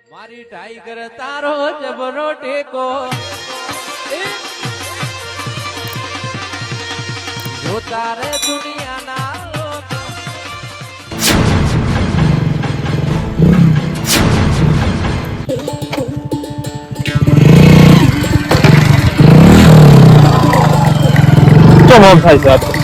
મારી ટાઈગર તારો જબરો ટેકો જો તારે દુનિયાના લોકો તો મોમ થાય છે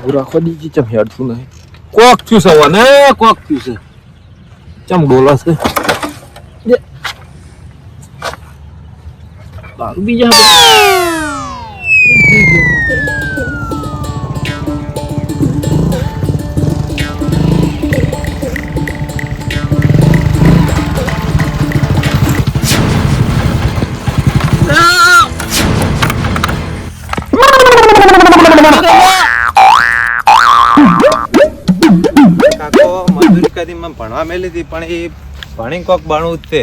પૂરા ખોદી ચમ હેડતું નહીં કોક થયું છે વને કોક થયું છે ચમ ડોલા છે બારું બીજા ભણવા મેલી હતી પણ એ ભણી કોક ભણવું જ છે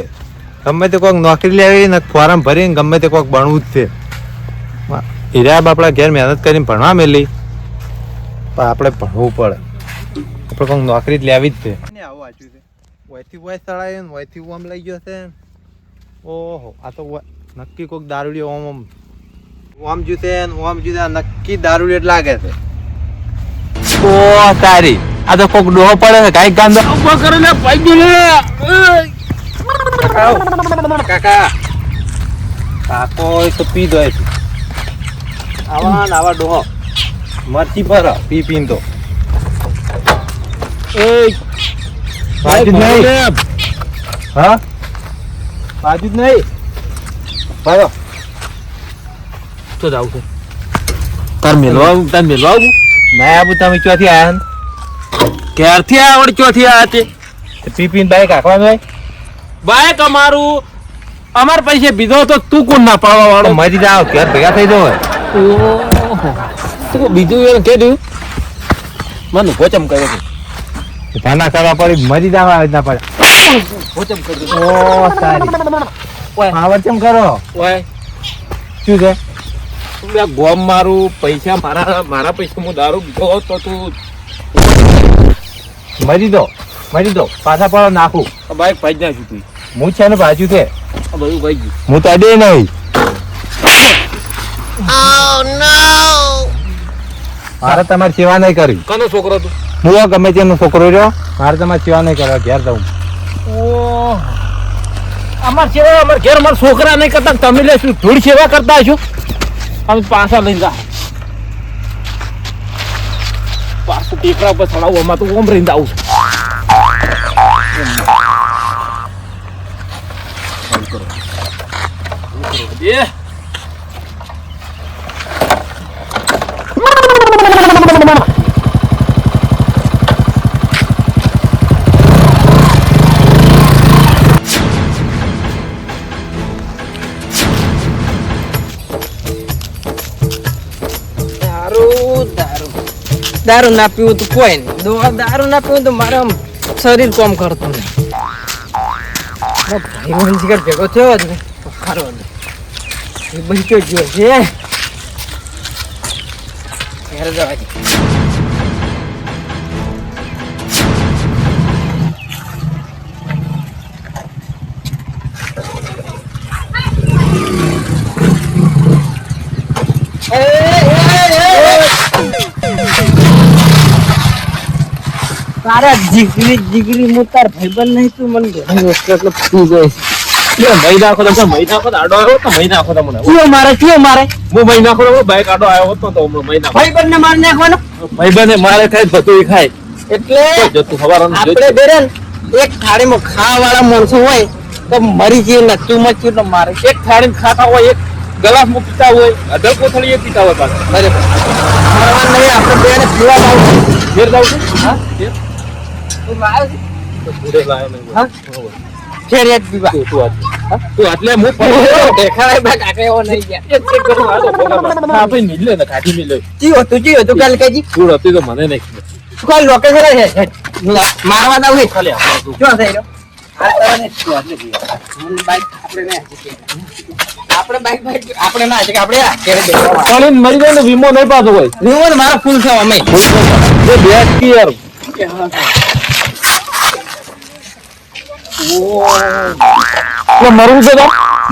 ગમે તે કોક નોકરી લેવી ને ફોર્મ ભરીને ગમે તે કોક ભણવું જ છે હીરા આપણા ઘેર મહેનત કરીને ભણવા મેલી પણ આપણે ભણવું પડે આપણે કોક નોકરી જ લેવી જ છે આવું વાંચ્યું છે વયથી વય ચડાવી ને વયથી ઓમ લઈ ગયો છે ઓહો આ તો નક્કી કોક દારૂડિયો ઓમ ઓમ ઓમ જુતે ઓમ જુતે નક્કી દારૂડિયો જ લાગે છે ઓ તારી આ તો કોક ડોહો પડે છે કાઈ ગાંધો ઉભો કરો ને પૈગી લે કાકા કાકો તો પી દો આવા ને આવા ડોહો મરચી પર પી પીન તો એ બાજુ નહીં હા બાજુ નહીં બરો તો જાવ છે તાર મેલવા ના આબુ તમે ક્યાંથી આયા ને ક્યારથી આવડ ચોથી આ તે પીપીન બાઈક આખવાનું હોય બાઈક અમાર પૈસે બીધો તો તું કોણ ના પાડવા વાળો મરી જાવ ઘેર ભેગા થઈ જાવ તું બીજું એને કે દઉં મને પોચમ કરે છે ભાના કરવા પડી મરી જાવ ના પડે પોચમ કરી ઓ સારી પાવર ચમ કરો ઓય શું છે તું ગોમ મારું પૈસા મારા પૈસા હું દારૂ બીધો તો તું મરી દો પાછા પડો નાખું બાઈક ભાઈ નાખ્યું તું હું છે ને બાજુ તે આ બધું ભાઈ ગયું હું તો અડે નહીં મારે તમારી સેવા નહીં કરી કનો છોકરો તું હું ગમે તેનો છોકરો રહ્યો મારે તમારી સેવા નહીં કરવા ઘેર જવું ઓ અમાર સેવા અમાર ઘેર અમાર છોકરા નહીં કરતા તમે લેશું થોડી સેવા કરતા હશો અમે પાછા લઈને જા પાછું ટેકરા ઉપર ચડાવું અમાર તો ઓમ રહીને આવું છું દારૂ ના પીવું તો કોઈ નહીં દારૂ ના પીવું તો મારે આમ શરીર કામ કરતું નહીં ભાઈ શિકાર ભેગો થયો જ ને સારો એ બનતો જ ગયો છે ઘરે જવા દે તારા જીગરી હું તાર ભાઈબંધ નહીં તું મને એટલે પી ગઈ મહી નાખો તો મહી નાખો તો આડો આવ્યો તો મહી નાખો તો મને કયો મારે હું મહી નાખો તો બાઈક આડો આવ્યો હતો તો મહી નાખો ભાઈબંધ ને મારી નાખવાનો ભાઈબંધ મારે ખાય બધું ખાય એટલે જતું ખબર આપણે બેરે એક થાળીમાં ખાવા વાળા માણસો હોય તો મરી જઈએ ને તું મચ્યું ને મારે એક થાળી ખાતા હોય એક ગ્લાસ માં પીતા હોય અડધો કોથળી પીતા હોય પાછા બરાબર નહીં આપણે બેને પીવા લાવું ઘેર જાવ છું હા તું લાયો છે ઘરે લાયો નહીં હા ઘેર એક પીવા તું એટલે હું દેખાય બા કાકા એવો નહીં ગયા એક ચેક કરું આ તો પોગામાં હા ભાઈ મિલે ને કાઢી મિલે જી હતું કાલ કહેજી તું હતી તો મને નહીં તું કાલ લોકેશન છે મારવા દઉં હે ખાલી આપણે ક્યાં થઈ રહ્યો આ તને બાઈક આપણે ને આપણે બાઈક આપણે ના છે કે આપણે આ ઘેરે બેસવા પાણી મરી જાય ને વીમો નહીં પાછો હોય વિમો ને મારો ફૂલ છે અમે એ બેટ કી યાર તો મરવું છે તો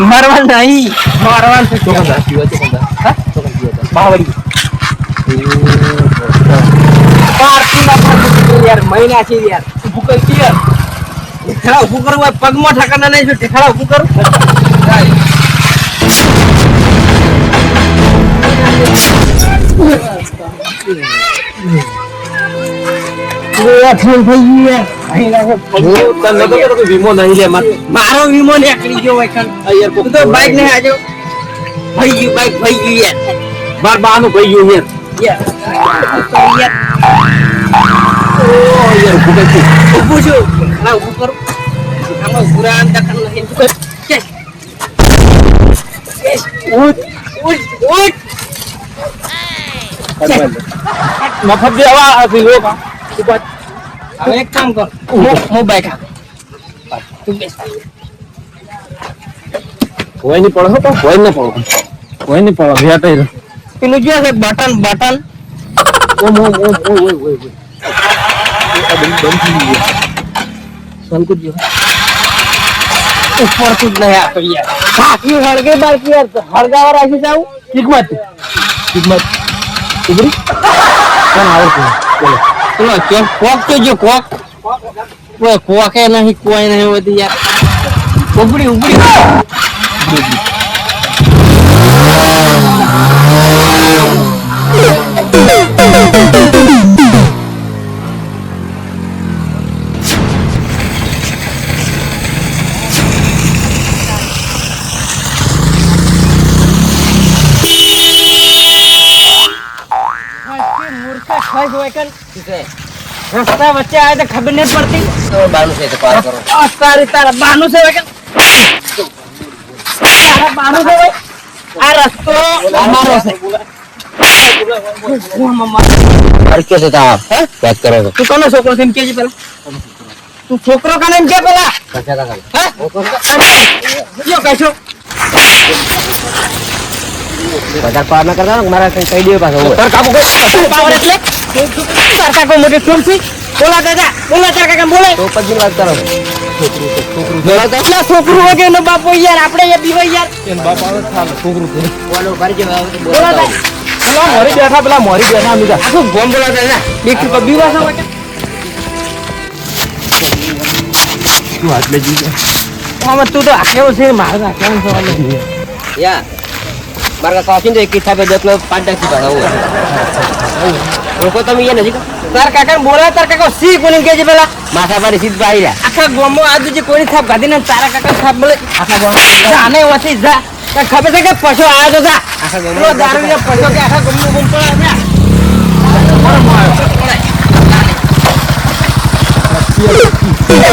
મારવા નહીં મારવા છે બાવળી પાર્ટી ના પર યાર મહિના છે યાર ઊભું કરી યાર ઠેકડા ઊભું કરવું હોય પગમાં ઠકાના નહીં જો ઠેકડા ઊભું કરું વીમો નહીં લે મારો વીમો નીકળી ગયો હોય ખાન તું તો બાઈક નહીં આજો ભાઈ ગયું બાઈક ભાઈ ગયું યાર બાર બાનું ભાઈ ગયું યાર ઊભું છું ઠેકડા ઊભું કરું આમાં પૂરા આમ દખલ નહીં ઉઠ ઉઠ ઉઠ મફત દે આવા લોકો હવે એક કામ કર હું બાઈક તું બેસ કોઈ નહીં પડો તો કોઈ નહીં પડો કોઈ નહીં પડો ભેટ પેલું જો છે બટન બટન ઓમ સંકુચ જો ઉપર તું જ નહીં આપતો યાર બાકી હળગે બાકી યાર હળગાવા રાખી જાવ કિકમત ઉભરી કોણ આવડતું બોલો પેલો કોક તો જો કોક કોઈ કોકે નહીં કોઈ નહીં હોતી યાર ઉબડી ઉબડી રસ્તા વચ્ચે આવે તો ખબર નહીં પડતી બાનું છે તો પાર કરો તારા બાનું છે તારા બાનું છે આ રસ્તો અમારો છે અડકે છે તા વાત કરો તું કોનો છોકરો છે એમ કેજી પેલા તું છોકરો કાને એમ કે પેલા હે જો કશો બધા પાર ના કરતા મારા કઈ દે પાછો તાર કાકો પાવર એટલે તાર કાકો મોટે છોડસી બોલા દાદા બોલા તાર કાકા બોલે તો પછી વાત કરો બોલા દાદા છોકરો વગે નો બાપો યાર આપણે એ બીવાય યાર એન બાપ આવે થાલે છોકરું છે બોલો કરી જે બોલા દાદા પેલા મોરી બેઠા મીધા આખું ગોમ બોલા દાદા દેખ તું બીવા છો વગે તું હાથ લે જી આમાં તું તો આખેવો છે મારા આખેવો છે યાર મારા કાકીને એક હિસાબે દતલો 5 ટાકી ભાડો ઓળખો તમે એ નજીક તાર કાકા બોલા તાર કાકા સી કોને કે છે પેલા માથા પર સીધ ભાઈ રહ્યા આખા ગોમો આજ જે કોઈ થાપ ગાધી ને તારા કાકા થાપ બોલે આખા ગોમો જાને વસી જા તને ખબર છે કે પછો આયો તો જા આખા ગોમો દારૂ ને પડ્યો કે આખા ગોમો ગોમ પર આવ્યા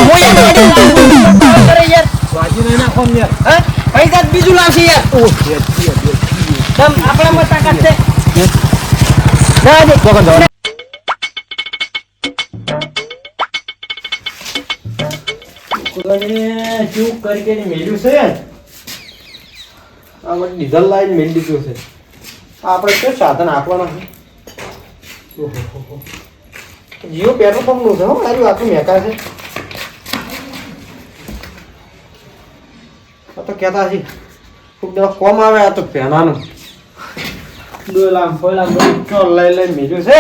મોય કરે યાર બાજી નહીં નાખો યાર હે પૈસા બીજું લાવશે યાર તમ આપણા માં તાકાત છે ના દે કોકન દો શું કરી કે મેલ્યું છે આ મને ડીઝલ લાઈન મેળ દીધું છે આપણે શું સાધન આપવાના છે જીઓ પેટ્રોલ પંપ નું છે હો મારી આખું મેકા છે આ તો કહેતા છે ખૂબ દવા કોમ આવે આ તો પહેનાનું ડોલા ફોલા બધું ચોલ લઈ મેલ્યું છે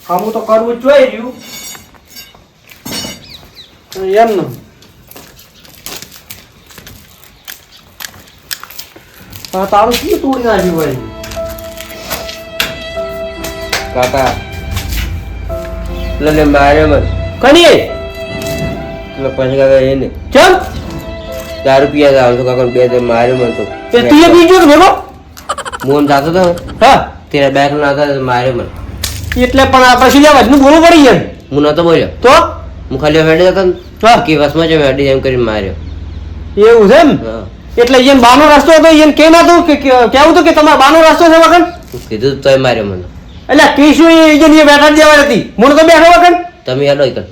આમ તો કરવું જોઈ રહ્યું એમ ને તારું શું તોડી નાખ્યું ભાઈ કાકા લલે માર્યો મત કની એટલે પછી કાકા એને ચમ દારૂ પીયા જાવ તો કાકા બે તે માર્યો મત તો તે તું એ બીજો ને ભેગો મોન જાતો તો હા તેરા બેક ના હતા માર્યો મત એટલે પણ આ પછી લેવા નું બોલવું પડી એમ હું નતો બોલ્યો તો હું ખાલી હેડે જતો હા કે વસમાં જ હેડી એમ કરીને માર્યો એવું છે એમ હા એટલે એન બાનો રસ્તો હતો એન કેમ હતું કે કેવું હતું કે તમારો બાનો રસ્તો છે વગન કીધું તોય માર્યો મને એટલે કીશું એ બેઠા જ દેવા હતી મને તો બેઠો વગન તમે હેડો કર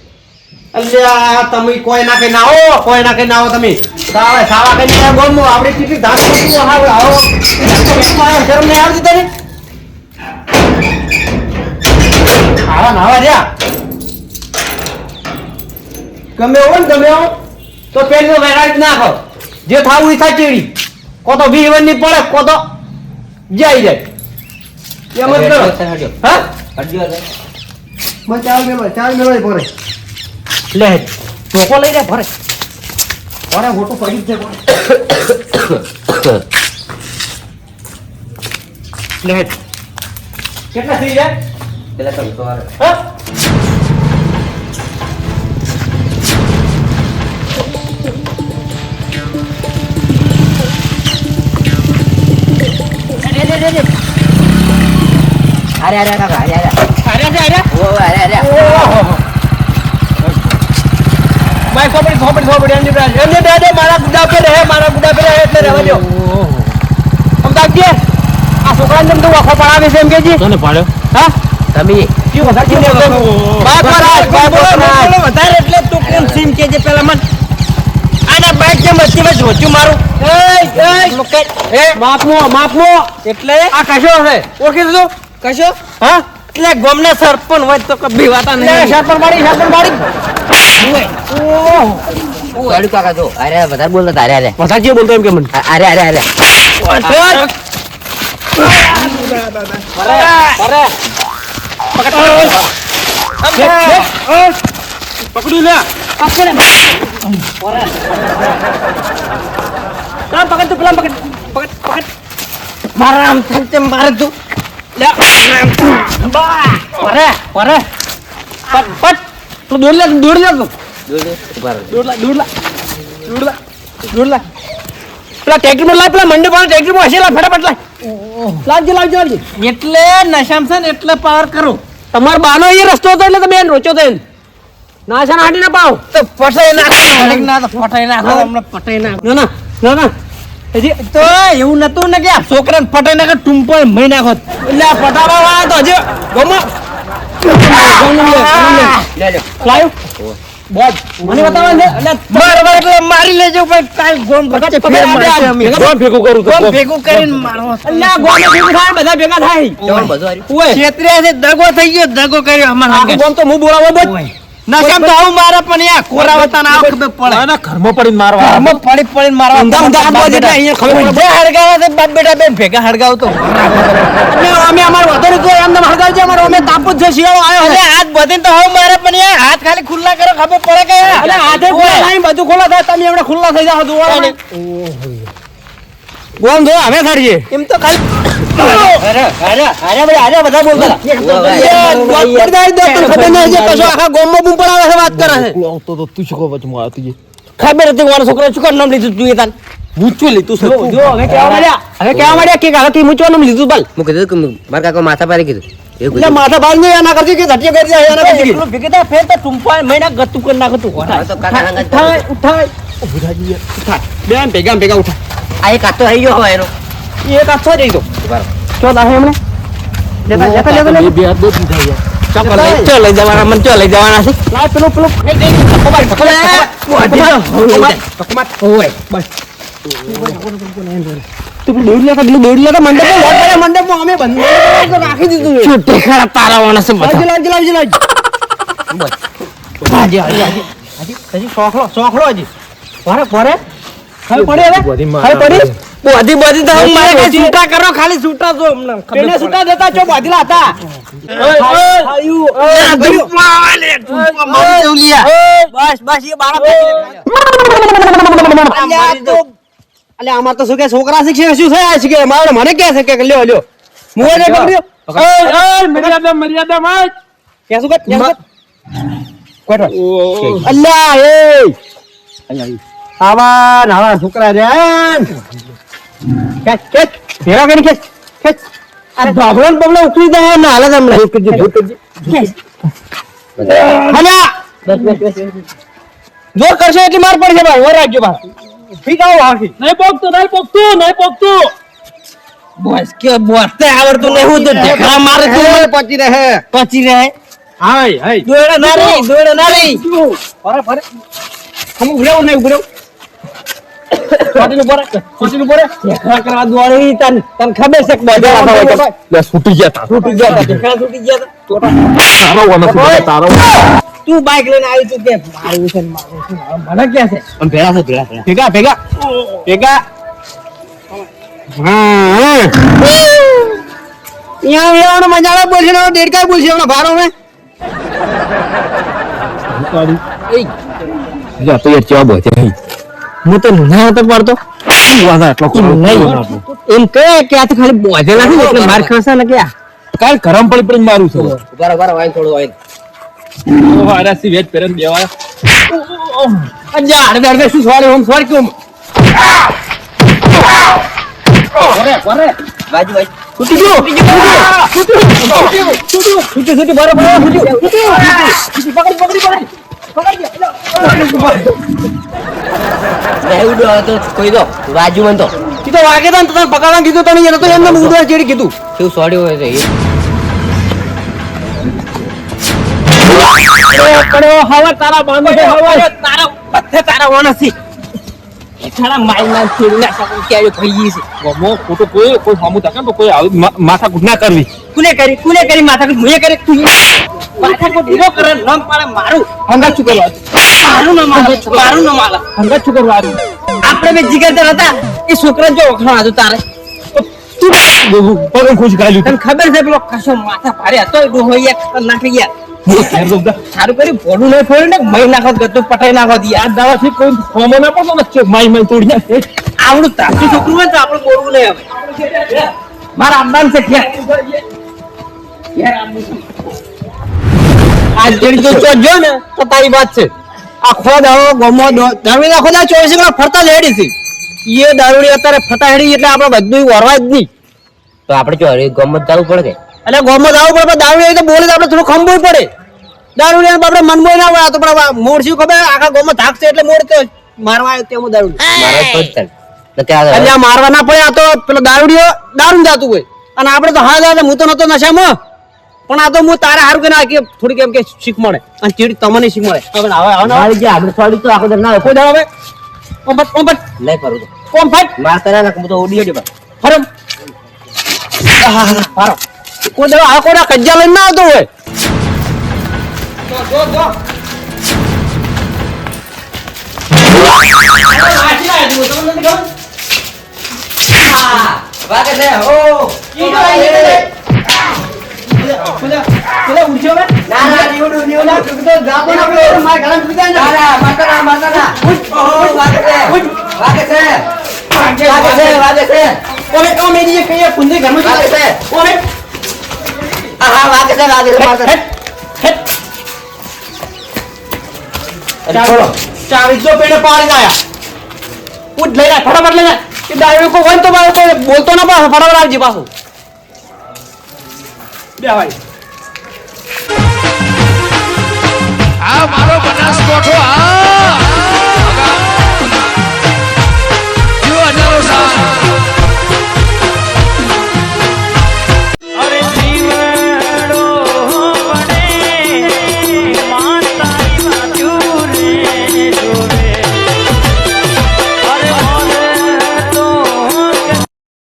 અલ્યા તમે કોઈ ના કઈ ના આવો તમે સાવા કઈ ના બોલમો આપણે કેટલી ધાન કરવું આવો શરમ નહીં આવતી તને નાવા રહ્યા ગમે હો ને ગમે હો તો પેલી વેરાઈટ નાખો જે થાવું એ થાય ચેડી કો તો 20 ની પડે કો તો જાય એમ જ કરો હા હડ્યો રે ચાલ મેલો પડે લે ટોકો લઈ લે ભરે મોટું પડી જ છે લે કેટલા થઈ જાય પેલા તો સવારે હા અરે ઓ અરે ભાઈ ખોપડી એમની બ્રાન્ચ મારા ગુડા પે રહે એટલે રહેવા દો આમ તાકજે આ છોકરાને તમે તો વાખો પડાવે છે એમ કેજી કોને પાડ્યો હા તમે શું વધારે વધારે એટલે તું કેમ સીમ કેજે પેલા મન આના બાઈક કેમ વચ્ચે જોચ્યું મારું માપમો એટલે આ કશો હશે ઓળખી દીધું કશો હા એટલે ગોમને સરપંચ હોય તો કભી વાતા નહીં સરપંચ મારી ઓ અડુ કાકા તો અરે વધારે બોલતા અરે વધારે જે બોલતો એમ કે મને અરે પકડ્યું લે પકડ તું પેલા પકડ મારા આમ તે મારે તું લે પરે પટ તું દોડ લે તું પેલા ટ્રેક્ટરમાં લાવ પેલા મંડે પર ટ્રેક્ટરમાં હશે લાવ ફટાફટ લાવજે એટલે નશામ છે ને એટલે પાવર કરો તમાર બાનો એ રસ્તો હતો એટલે તમે રોચો તો નાશા હાડી ના પાવ તો પટાઈ નાખો ના હજી તો એવું નતું ને કે આ છોકરાને ફટાઈ નાખે ટુંપળ મહી નાખો એટલે આ પટાવા વાળા તો હજી ગમો લાયો બોજ મને બતાવો ને એટલે બરાબર એટલે મારી લેજો ભાઈ કાલ ગોમ ભગત ફેર મારશે અમે ગોમ ભેગું કરું ગોમ ભેગું કરીને મારો એટલે ગોમ ભેગું થાય બધા ભેગા થાય તમાર બધું આરી ઓય ક્ષેત્રે છે દગો થઈ ગયો દગો કર્યો અમાર ગોમ તો હું બોલાવો બોજ ના કેમ તો આવું મારે પણ યા કોરાવતા ના આવ ખબર પડે ના ઘરમાં પડીને મારવા ઘરમાં પડીને મારવા ઊંધા બોજ એટલે અહીંયા ખબર પડે હડગાવા છે બાપ બેટા બે ભેગા હડગાવ તો અમે અમાર વધુ તો એમ નામ હડગાવ છે અમારો અમે તાપુજ છે શિયાળો આવ્યો એટલે હાથ બધીને તો હવે મારે પણ યાર હાથ ખાલી ખુલ્લા કરો ખબર પડે કે એટલે હાથે ખુલ્લા લાઈન બધું ખુલ્લા થાય તમે એમણે ખુલ્લા થઈ જાવ દુવાળા ગોમ જો અમે થડીએ એમ તો ખાલી અરે બધા બોલતા ખબર નહીં છે કશો આખા ગોમમાં બૂમ પડાવે છે વાત કરે છે તો તું શું ખબર માં આવતી ખબર હતી મારો છોકરો શું નામ લીધું તું એ તાન મૂચું લીધું છે જો હવે કેવા મળ્યા કે હવે કી મૂચું નામ લીધું બાલ હું કીધું કે મારા કાકા માથા પારે કીધું એટલે માથા બાલ નહીં આના કરતી કે ધટિયા કરી જાય આના કરતી કે ભેગેતા ફેર તો ટુંપાય મહિના ગતું કરી નાખ તું ઉઠાય બેન ભેગા ઉઠા આ એક આતો આવી ગયો હવે એનો એક આછો જઈ દો ચો દાહે હમણે લેતા બે હાથ દોતી થાય ચો લઈ જવાના મન ચો લઈ જવાના છે લાવ પેલું તું દોડ લેતા મંડપ અમે બંધ રાખી દીધું છૂટે ખરા તારાવાના છે લાવજે હજી સોખલો હજી પરે ખાલી પડે હવે બધી તો મારે કઈ છૂટા કરો ખાલી છૂટા જો અમને એને છૂટા દેતા ચો બાદલા હતા બસ એ બાળા અલે આમાં તો શું કે છોકરા શીખે શું થાય છે કે મારે મને કે છે કે લ્યો મુએ પકડ્યો મર્યાદા માં કે શું કે કોઈટો અલ્લા એ આવા છોકરા રે ખેચ ભેગા કરી ખેચ આ ઢોબળન બબલો ઉતરી જાય ને હાલે તમને એક જ ભૂત હલા જોર કરશે એટલી માર પડશે ભાઈ ઓર રાખજો ભાઈ ઠીક આવો હાકી નહીં પોકતું બસ કે બોલતે આવડતું નહીં હું તો ઢેકડા મારે તું પચી રહે હાય હાય દોડે ના રહી ફરે હમ ઉભરેવ નહીં ઉભરેવ છોટીનું બોરે કરવા દોડી તન ખબર છે કે બધા છૂટી ગયા છૂટી ગયા તારો તું બાઈક લઈને આવી તું કે મારું છે મને ક્યાં છે ભેગા અહીંયા મજાડા બોલશે દેડકા બોલશે હમણાં ભારો મેં તો યાર કેવા બોલ હું તો ના હતો પડતો એમ કે આ તો ખાલી બોજેલા છે એટલે માર ખાશે ને કે કાલ ગરમ પડી મારું છે બરાબર વાઈન થોડું વાઈન વાયરસી વેજ પેરન દેવા અજા અડે શું સોરી હોમ સોરી કેમ બાજુ છૂટી બરાબર તો કોઈ દો બાજુ મન તો ઈ તો વાગે તને પકડવા કીધું તને એને તો એમને ઉડવા ચેડી કીધું શું સોડી હોય છે પડ્યો હવે તારા બાંધો છે હવે તારા બધે તારા વાનસી તારા માઈના ચેડીના સકુ ક્યારે ભઈ છે ગમો ખોટો કોઈ સામુ તકન તો કોઈ આવી માથા કુટ ના કરવી કુને કરી માથા કુટ મુએ કરે તું માથા કુટ હીરો કરે નમ પાડે મારું હંગા ચુ કરવા મારું ન માલા હંગા ચુ કરવા આપણે બે જીગરદાર હતા એ છોકરા જો ઓખણો હતો તારે તું પગમ ખુશ ગાલ્યું તને ખબર છે પેલો કશો માથા ભારે હતો ડોહો એક નાખી ગયા સારું કરી ભોડું નહીં ફોડ્યું ને મહી નાખો ગતો પટાઈ નાખો દી આ દાવા થી કોઈ ફોમો ના પડતો ને માઈ તોડી નાખે આવડું તાતું છોકરું હોય તો આપણે બોલવું નહીં હવે મારા આંબાન છે આ જેડી જો જો ને તો તારી વાત છે આખો દાડો ગમો દારૂડી આખો દાડો 24 કલાક ફરતા લેડી છે એ દારૂડી અત્યારે ફરતા હેડી એટલે આપણે બધું વરવા જ નહીં તો આપણે જો ગમત જવું પડે કે એટલે ગમો દાવું પડે દારૂડી તો બોલે તો આપણે થોડું ખંભવું પડે દારૂડી આપણે મનમોય ના હોય તો પણ મોડસી ખબર આખા ગમો થાકશે એટલે મોડ તો મારવા આવ્યો તેમ દારૂડી મારા તો ચાલ તો કે એટલે આ મારવા ના પડે આ તો પેલો દારૂડીઓ દારૂ જાતું હોય અને આપણે તો હા દાદા હું તો નતો નશામાં પણ આ તો હું તારા હારું કે ના કે થોડી કેમ કે શીખ મળે અને ચીડી તમને શીખ મળે હવે મારી જે આપણે સોડી તો આખો દર ના કોઈ દાવ હવે ઓમ નહીં કરું તો કોમ ફાઈટ મારતા ના હું તો ઓડી હડી બસ ફરમ ફારો કોઈ દાવ આ કોડા કજ્જા લઈને ના આવતો હોય વાગે છે ઓ પેલા ઉઠ્યો મે ના નીવડું તું તો જાતો ના પેલો માર ગળા પીતા ના મારતા ઓ વાગે છે ઓમે ઓ મેરી કે પુંદે ઘરમાં વાગે છે ઓમે હા વાગે છે મારતા ચાલો ચાવી જો પેડે પાડી ગયા ઉઠ લઈ જા ફટાફટ લઈ જા કે દારૂ કો વન તો બાર તો બોલતો ના પાછો ફટાફટ આવજી પાછો બે ભાઈ